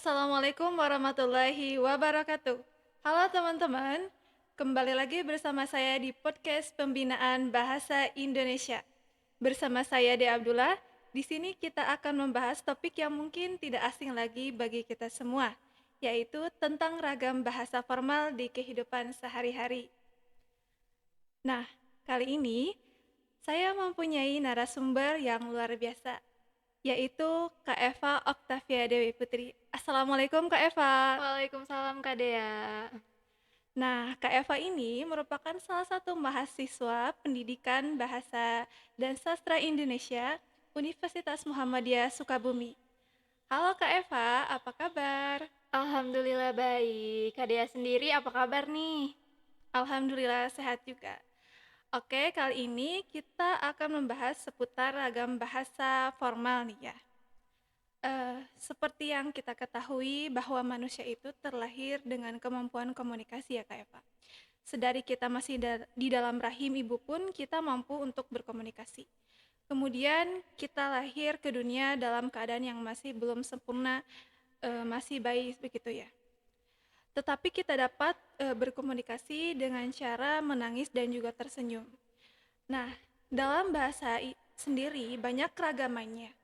Assalamualaikum warahmatullahi wabarakatuh. Halo teman-teman, kembali lagi bersama saya di podcast Pembinaan Bahasa Indonesia. Bersama saya De Abdullah, di sini kita akan membahas topik yang mungkin tidak asing lagi bagi kita semua, yaitu tentang ragam bahasa formal di kehidupan sehari-hari. Nah, kali ini saya mempunyai narasumber yang luar biasa, yaitu Kak Eva Oktavia Dewi Putri. Assalamualaikum Kak Eva. Waalaikumsalam Kak Dea. Nah, Kak Eva ini merupakan salah satu mahasiswa pendidikan bahasa dan sastra Indonesia Universitas Muhammadiyah Sukabumi. Halo Kak Eva, apa kabar? Alhamdulillah baik. Kak Dea sendiri apa kabar nih? Alhamdulillah sehat juga. Oke, kali ini kita akan membahas seputar ragam bahasa formal nih ya. Seperti yang kita ketahui bahwa manusia itu terlahir dengan kemampuan komunikasi ya Kak Eva. Sedari kita masih di dalam rahim ibu pun kita mampu untuk berkomunikasi. Kemudian kita lahir ke dunia dalam keadaan yang masih belum sempurna, masih bayi begitu ya. Tetapi kita dapat berkomunikasi dengan cara menangis dan juga tersenyum. Nah, dalam bahasa sendiri banyak keragamannya.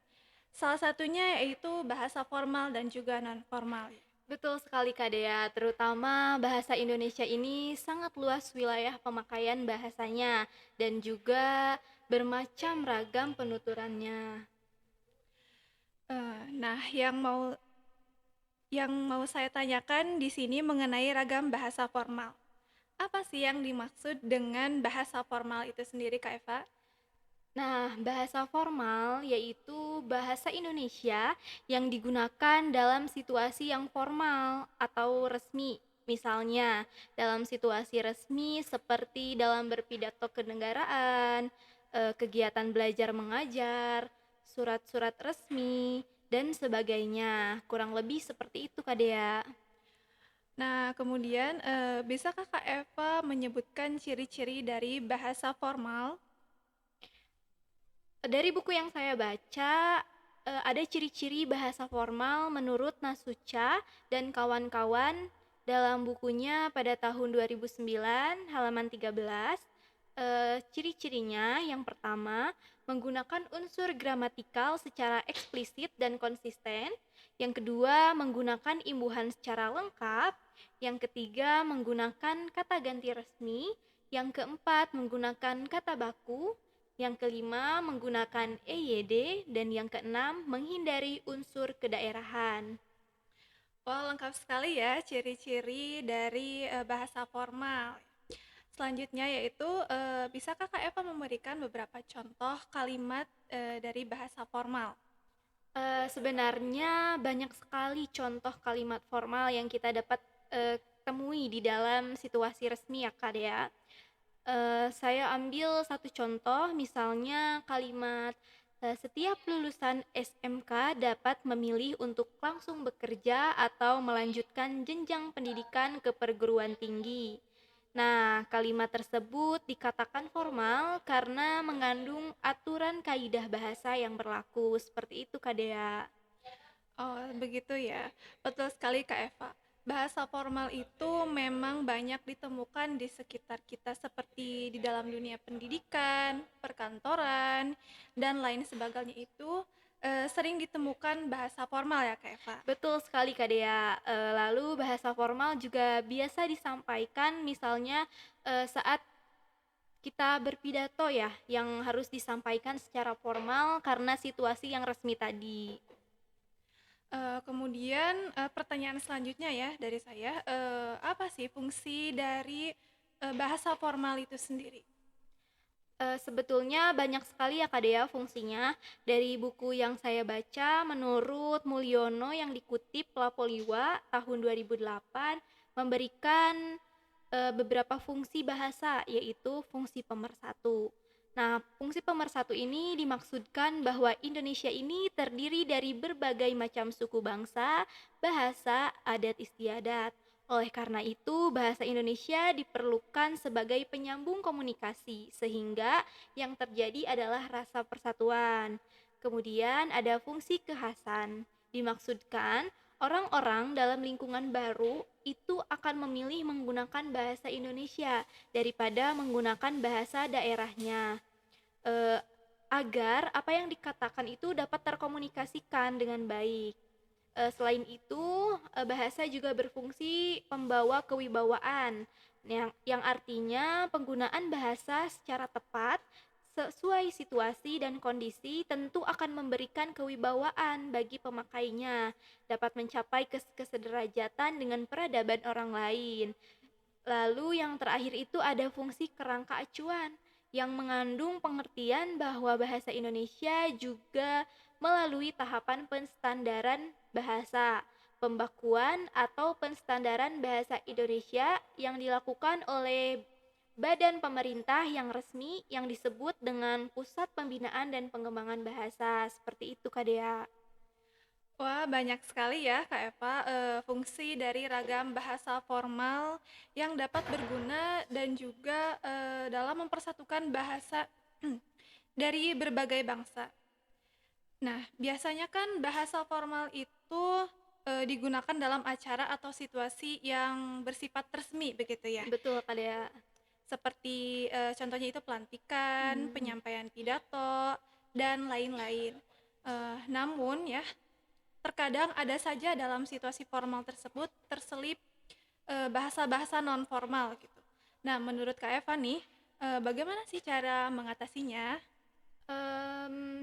Salah satunya yaitu bahasa formal dan juga non-formal. Betul sekali Kak Dea, terutama bahasa Indonesia ini sangat luas wilayah pemakaian bahasanya dan juga bermacam ragam penuturannya. Nah, yang mau saya tanyakan di sini mengenai ragam bahasa formal. Apa sih yang dimaksud dengan bahasa formal itu sendiri, Kak Eva? Nah, bahasa formal yaitu bahasa Indonesia yang digunakan dalam situasi yang formal atau resmi. Misalnya, dalam situasi resmi seperti dalam berpidato kenegaraan, kegiatan belajar mengajar, surat-surat resmi, dan sebagainya. Kurang lebih seperti itu, Kak Dea. Nah, kemudian bisakah Kak Eva menyebutkan ciri-ciri dari bahasa formal? Dari buku yang saya baca, ada ciri-ciri bahasa formal menurut Nasuca dan kawan-kawan dalam bukunya pada tahun 2009 halaman 13. Ciri-cirinya yang pertama, menggunakan unsur gramatikal secara eksplisit dan konsisten. Yang kedua, menggunakan imbuhan secara lengkap. Yang ketiga, menggunakan kata ganti resmi. Yang keempat, menggunakan kata baku. Yang kelima, menggunakan EYD. Dan yang keenam, menghindari unsur kedaerahan. Wah, lengkap sekali ya ciri-ciri dari bahasa formal. Selanjutnya yaitu, bisakah Kak Eva memberikan beberapa contoh kalimat dari bahasa formal? Sebenarnya banyak sekali contoh kalimat formal yang kita dapat temui di dalam situasi resmi ya Kak Dea. Saya ambil satu contoh, misalnya kalimat setiap lulusan SMK dapat memilih untuk langsung bekerja atau melanjutkan jenjang pendidikan ke perguruan tinggi. Nah, kalimat tersebut dikatakan formal karena mengandung aturan kaidah bahasa yang berlaku. Seperti itu, Kak Dea. Oh, begitu ya. Betul sekali Kak Eva. Bahasa formal itu memang banyak ditemukan di sekitar kita seperti di dalam dunia pendidikan, perkantoran, dan lain sebagainya itu sering ditemukan bahasa formal ya Kak Eva. Betul sekali Kak Dea. Lalu bahasa formal juga biasa disampaikan misalnya saat kita berpidato ya, yang harus disampaikan secara formal karena situasi yang resmi tadi. Kemudian pertanyaan selanjutnya ya dari saya, apa sih fungsi dari bahasa formal itu sendiri? Sebetulnya banyak sekali ya Kak Dea fungsinya. Dari buku yang saya baca, menurut Mulyono yang dikutip Lapoliwa tahun 2008 memberikan beberapa fungsi bahasa, yaitu fungsi pemersatu. Nah, fungsi pemersatu ini dimaksudkan bahwa Indonesia ini terdiri dari berbagai macam suku bangsa, bahasa, adat istiadat. Oleh karena itu, bahasa Indonesia diperlukan sebagai penyambung komunikasi, sehingga yang terjadi adalah rasa persatuan. Kemudian ada fungsi kekhasan, dimaksudkan Orang-orang dalam lingkungan baru itu akan memilih menggunakan bahasa Indonesia daripada menggunakan bahasa daerahnya, eee, agar apa yang dikatakan itu dapat terkomunikasikan dengan baik. Selain itu, bahasa juga berfungsi pembawa kewibawaan, yang artinya penggunaan bahasa secara tepat sesuai situasi dan kondisi tentu akan memberikan kewibawaan bagi pemakainya, dapat mencapai kesederajatan dengan peradaban orang lain. Lalu yang terakhir itu ada fungsi kerangka acuan yang mengandung pengertian bahwa bahasa Indonesia juga melalui tahapan penstandaran bahasa, pembakuan atau penstandaran bahasa Indonesia yang dilakukan oleh badan pemerintah yang resmi yang disebut dengan Pusat Pembinaan dan Pengembangan Bahasa. Seperti itu, Kak Dea. Wah, banyak sekali ya, Kak Eva, fungsi dari ragam bahasa formal yang dapat berguna dan juga, dalam mempersatukan bahasa dari berbagai bangsa. Nah, biasanya kan bahasa formal itu, digunakan dalam acara atau situasi yang bersifat resmi begitu ya? Betul, Kak Dea. Seperti, contohnya itu pelantikan, Mhm. penyampaian pidato, dan lain-lain. Namun ya, terkadang ada saja dalam situasi formal tersebut terselip, bahasa-bahasa nonformal gitu. Nah, menurut Kak Eva nih, bagaimana sih cara mengatasinya?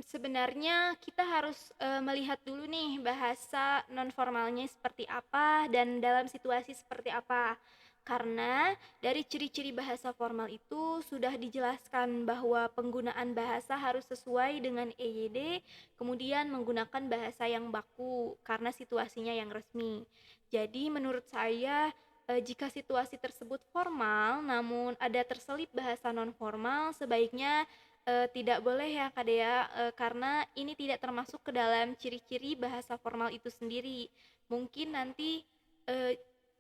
Sebenarnya kita harus, melihat dulu nih bahasa nonformalnya seperti apa dan dalam situasi seperti apa. Karena dari ciri-ciri bahasa formal itu sudah dijelaskan bahwa penggunaan bahasa harus sesuai dengan EYD, kemudian menggunakan bahasa yang baku karena situasinya yang resmi. Jadi menurut saya, jika situasi tersebut formal namun ada terselip bahasa nonformal, sebaiknya tidak boleh ya Kak Dea, karena ini tidak termasuk ke dalam ciri-ciri bahasa formal itu sendiri. Mungkin nanti, eee,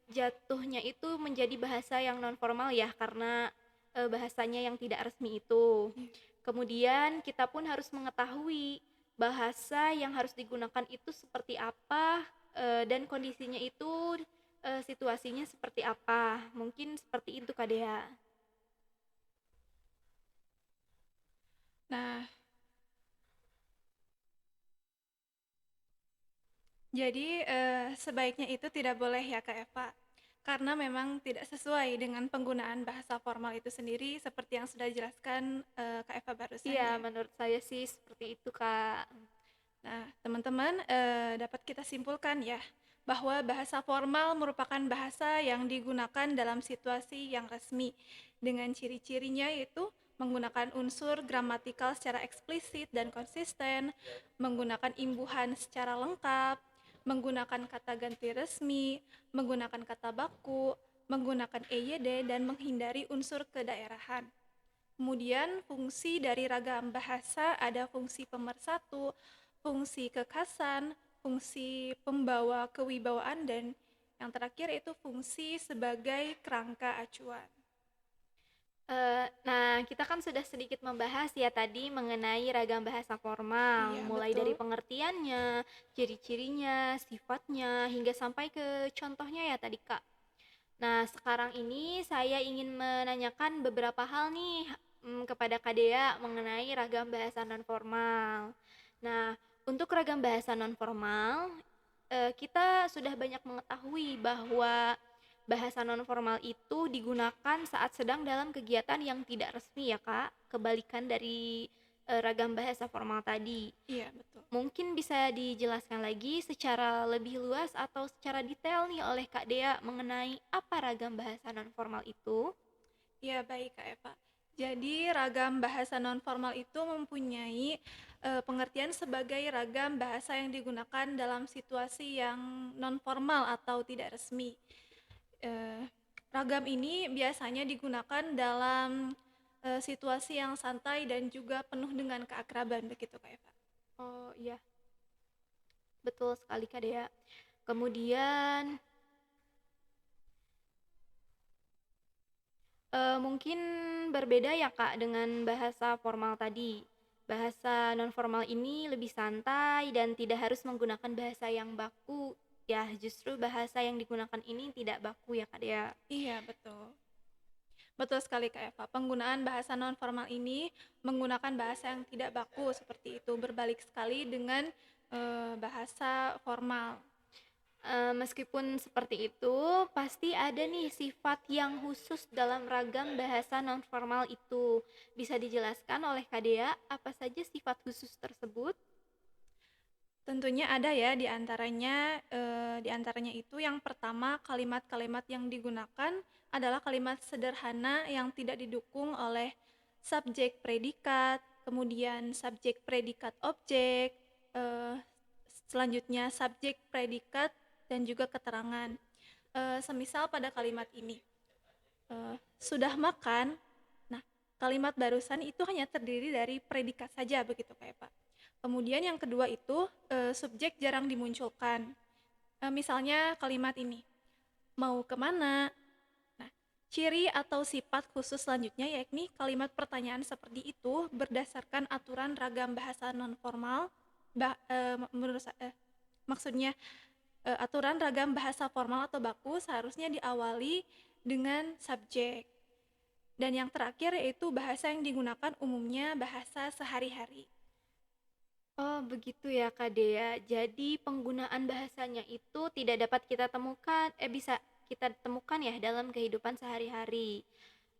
jatuhnya itu menjadi bahasa yang non formal ya karena, bahasanya yang tidak resmi itu. Iya. Kemudian kita pun harus mengetahui bahasa yang harus digunakan itu seperti apa, dan kondisinya itu, situasinya seperti apa. Mungkin seperti itu Kak Dea. Nah, jadi, sebaiknya itu tidak boleh ya, Kak Eva, karena memang tidak sesuai dengan penggunaan bahasa formal itu sendiri seperti yang sudah dijelaskan, Kak Eva barusan Iya, ya. menurut saya sih seperti itu Kak. Nah, teman-teman, dapat kita simpulkan ya, bahwa bahasa formal merupakan bahasa yang digunakan dalam situasi yang resmi, dengan ciri-cirinya yaitu menggunakan unsur gramatikal secara eksplisit dan konsisten, menggunakan imbuhan secara lengkap, menggunakan kata ganti resmi, menggunakan kata baku, menggunakan EYD, dan menghindari unsur kedaerahan. Kemudian fungsi dari ragam bahasa ada fungsi pemersatu, fungsi kekhasan, fungsi pembawa kewibawaan, dan yang terakhir itu fungsi sebagai kerangka acuan. Nah, kita kan sudah sedikit membahas ya tadi mengenai ragam bahasa formal, Iya, mulai dari betul. pengertiannya, ciri-cirinya, sifatnya, hingga sampai ke contohnya ya tadi, Kak. Nah, sekarang ini saya ingin menanyakan beberapa hal nih, kepada Kak Dea mengenai ragam bahasa nonformal. Nah, untuk ragam bahasa nonformal, kita sudah banyak mengetahui bahwa bahasa nonformal itu digunakan saat sedang dalam kegiatan yang tidak resmi ya, Kak, kebalikan dari, ragam bahasa formal tadi. Iya, betul. Mungkin bisa dijelaskan lagi secara lebih luas atau secara detail nih oleh Kak Dea mengenai apa ragam bahasa nonformal itu? Iya, baik Kak Eva. Jadi ragam bahasa nonformal itu mempunyai pengertian sebagai ragam bahasa yang digunakan dalam situasi yang nonformal atau tidak resmi. Eh, Ragam ini biasanya digunakan dalam situasi yang santai dan juga penuh dengan keakraban begitu Kak Eva. Oh, iya, betul sekali Kak Dea. Kemudian, mungkin berbeda ya Kak dengan bahasa formal tadi. Bahasa nonformal ini lebih santai dan tidak harus menggunakan bahasa yang baku. ya justru bahasa yang digunakan ini tidak baku ya Kak Dea. Iya, betul. Betul sekali Kak Eva, penggunaan bahasa non formal ini menggunakan bahasa yang tidak baku seperti itu, berbalik sekali dengan bahasa formal. Meskipun seperti itu, pasti ada nih sifat yang khusus dalam ragam bahasa nonformal itu. Bisa dijelaskan oleh Kak Dea apa saja sifat khusus tersebut? Tentunya ada ya di antaranya itu yang pertama kalimat-kalimat yang digunakan adalah kalimat sederhana yang tidak didukung oleh subjek predikat, kemudian subjek predikat objek, eh, selanjutnya subjek predikat dan juga keterangan. Semisal pada kalimat ini, sudah makan. Nah, kalimat barusan itu hanya terdiri dari predikat saja begitu kayak Pak. Kemudian yang kedua itu subjek jarang dimunculkan. Misalnya kalimat ini, mau kemana? Nah, ciri atau sifat khusus selanjutnya yakni kalimat pertanyaan seperti itu berdasarkan aturan ragam bahasa nonformal. Bah, eh, menurut sa- eh, Maksudnya aturan ragam bahasa formal atau baku seharusnya diawali dengan subjek. Dan yang terakhir yaitu bahasa yang digunakan umumnya bahasa sehari-hari. Oh, begitu ya Kak Dea. Jadi penggunaan bahasanya itu tidak dapat kita temukan, bisa kita temukan ya dalam kehidupan sehari-hari.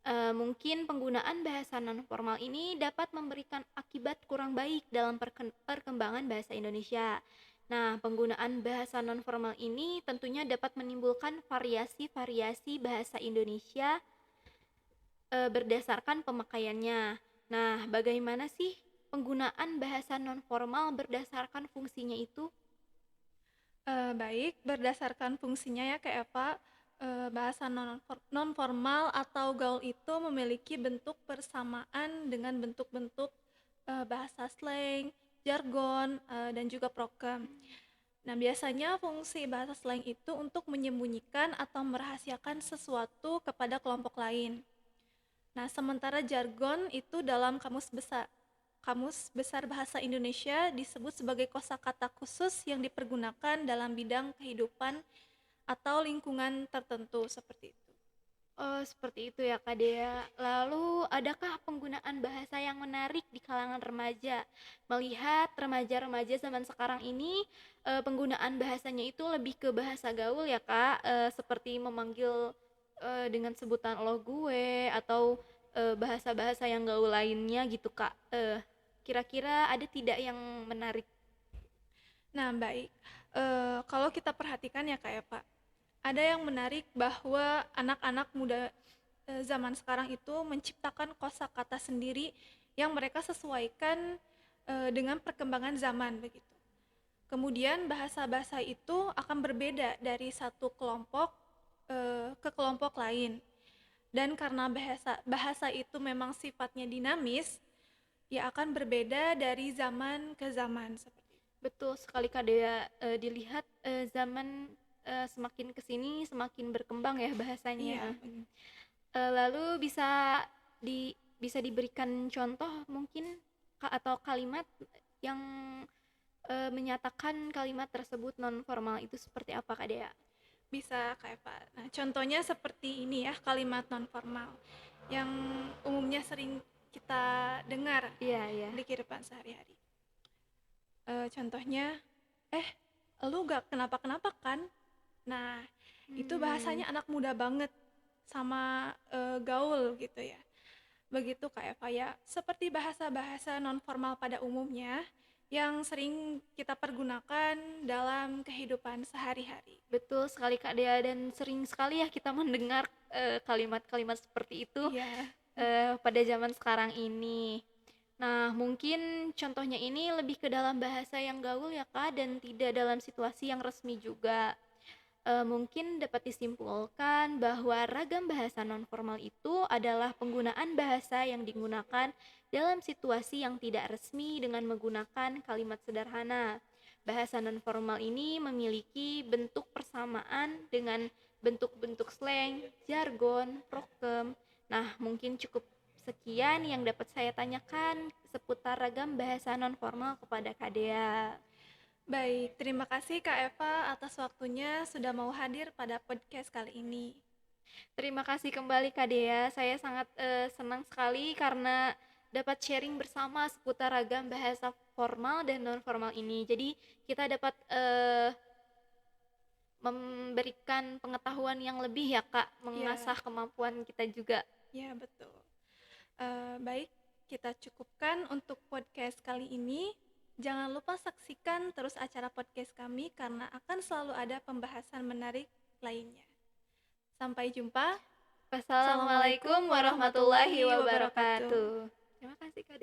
Mungkin penggunaan bahasa nonformal ini dapat memberikan akibat kurang baik dalam perkembangan bahasa Indonesia. Nah, penggunaan bahasa nonformal ini tentunya dapat menimbulkan variasi-variasi bahasa Indonesia berdasarkan pemakaiannya. Nah, bagaimana sih penggunaan bahasa nonformal berdasarkan fungsinya itu? Baik, berdasarkan fungsinya ya Kak Eva, bahasa non-formal atau gaul itu memiliki bentuk persamaan dengan bentuk-bentuk bahasa slang, jargon, dan juga prokem. Nah, biasanya fungsi bahasa slang itu untuk menyembunyikan atau merahasiakan sesuatu kepada kelompok lain. Nah, sementara jargon itu dalam Kamus Besar Bahasa Indonesia disebut sebagai kosakata khusus yang dipergunakan dalam bidang kehidupan atau lingkungan tertentu seperti itu. Oh, seperti itu ya Kak Dea. Lalu, adakah penggunaan bahasa yang menarik di kalangan remaja? Melihat remaja-remaja zaman sekarang ini, penggunaan bahasanya itu lebih ke bahasa gaul ya Kak, seperti memanggil dengan sebutan lo gue atau bahasa-bahasa yang gaul lainnya gitu Kak. Kira-kira ada tidak yang menarik? Nah, baik. Kalau kita perhatikan ya Kak Eva, ada yang menarik bahwa anak-anak muda zaman sekarang itu menciptakan kosakata sendiri yang mereka sesuaikan dengan perkembangan zaman begitu. Kemudian bahasa-bahasa itu akan berbeda dari satu kelompok ke kelompok lain. Dan karena bahasa bahasa itu memang sifatnya dinamis, ya akan berbeda dari zaman ke zaman seperti itu. Betul sekali Kak Dea. Dilihat zaman semakin kesini semakin berkembang ya Iya, bahasanya. Lalu bisa diberikan contoh mungkin atau kalimat yang menyatakan kalimat tersebut non formal itu seperti apa Kak Dea? bisa Kak Eva. Nah, contohnya seperti ini ya, kalimat non formal yang umumnya sering kita dengar Iya, iya. di kehidupan sehari-hari. Contohnya, eh, lu gak kenapa-kenapa kan? Nah, itu Hmm, bahasanya anak muda banget sama gaul gitu ya. Begitu Kak Eva ya, seperti bahasa-bahasa non formal pada umumnya yang sering kita pergunakan dalam kehidupan sehari-hari. betul sekali Kak Dea dan sering sekali ya kita mendengar kalimat-kalimat seperti itu Iya, pada zaman sekarang ini. Nah, mungkin contohnya ini lebih ke dalam bahasa yang gaul ya Kak dan tidak dalam situasi yang resmi juga. Mungkin dapat disimpulkan bahwa ragam bahasa nonformal itu adalah penggunaan bahasa yang digunakan dalam situasi yang tidak resmi dengan menggunakan kalimat sederhana. Bahasa nonformal ini memiliki bentuk persamaan dengan bentuk-bentuk slang, jargon, prokem. Nah, mungkin cukup sekian yang dapat saya tanyakan seputar ragam bahasa nonformal kepada Kak Dea. Baik, terima kasih Kak Eva atas waktunya sudah mau hadir pada podcast kali ini. Terima kasih kembali Kak Dea. Saya sangat senang sekali karena dapat sharing bersama seputar ragam bahasa formal dan non formal ini. Jadi kita dapat memberikan pengetahuan yang lebih ya Kak, Ya, mengasah kemampuan kita juga. ya betul. Baik, kita cukupkan untuk podcast kali ini. Jangan lupa saksikan terus acara podcast kami karena akan selalu ada pembahasan menarik lainnya. Sampai jumpa. Wassalamualaikum Assalamualaikum warahmatullahi warahmatullahi wabarakatuh. wabarakatuh. Terima kasih Kak Dea.